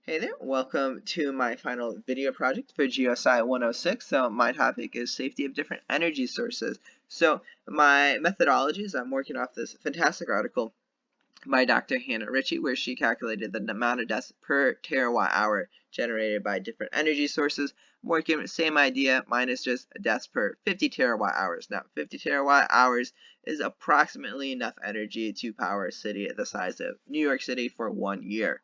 Hey there, welcome to my final video project for geosci 106. So my topic is safety of different energy sources. So my methodology is I'm working off this fantastic article by Dr. Hannah Ritchie, where she calculated the amount of deaths per terawatt hour generated by different energy sources. I'm working with the same idea, minus just deaths per 50 terawatt hours. Now, 50 terawatt hours is approximately enough energy to power a city the size of New York City for 1 year.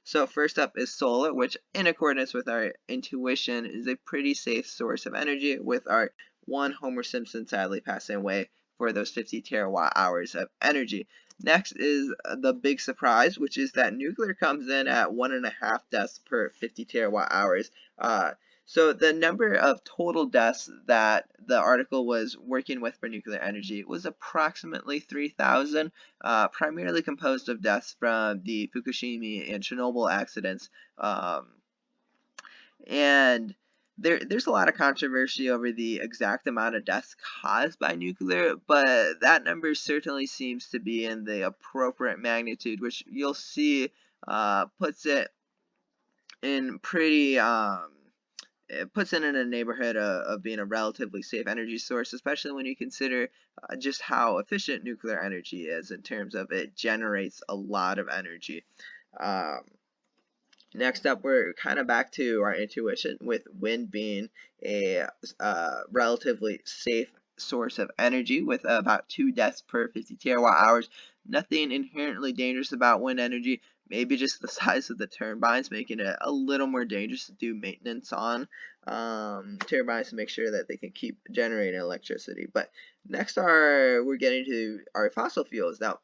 So first up is solar, which in accordance with our intuition is a pretty safe source of energy, with our one Homer Simpson sadly passing away for those 50 terawatt hours of energy. Next is the big surprise, which is that nuclear comes in at 1.5 deaths per 50 terawatt hours. So the number of total deaths that the article was working with for nuclear energy was approximately 3,000, primarily composed of deaths from the Fukushima and Chernobyl accidents. And there's a lot of controversy over the exact amount of deaths caused by nuclear, but that number certainly seems to be in the appropriate magnitude, which you'll see puts it in pretty it puts it in a neighborhood of being a relatively safe energy source, especially when you consider just how efficient nuclear energy is in terms of it generates a lot of energy. Um, Next up, we're kind of back to our intuition, with wind being a relatively safe source of energy with about 2 deaths per 50 terawatt hours. Nothing inherently dangerous about wind energy, maybe just the size of the turbines making it a little more dangerous to do maintenance on turbines to make sure that they can keep generating electricity. But next we're getting to our fossil fuels. Now,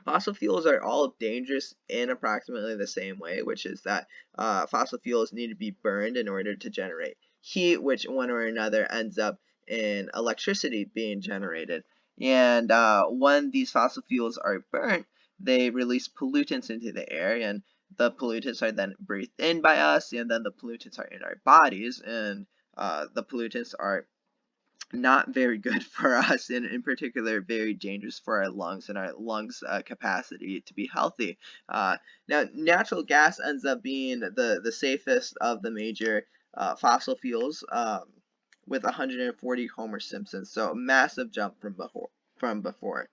fossil fuels are all dangerous in approximately the same way, which is that fossil fuels need to be burned in order to generate heat, which one or another ends up in electricity being generated. And when these fossil fuels are burnt, they release pollutants into the air, and the pollutants are then breathed in by us, and then the pollutants are in our bodies, and the pollutants are not very good for us, and in particular very dangerous for our lungs and our lungs capacity to be healthy. Now, natural gas ends up being the safest of the major fossil fuels, with 140 Homer Simpsons, so a massive jump from before.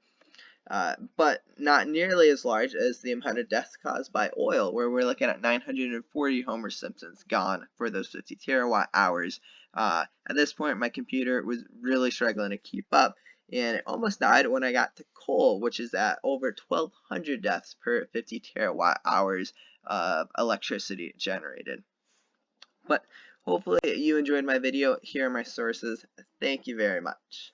But not nearly as large as the amount of deaths caused by oil, where we're looking at 940 Homer Simpsons gone for those 50 terawatt hours. At this point, my computer was really struggling to keep up, and it almost died when I got to coal, which is at over 1,200 deaths per 50 terawatt hours of electricity generated. But hopefully you enjoyed my video. Here are my sources. Thank you very much.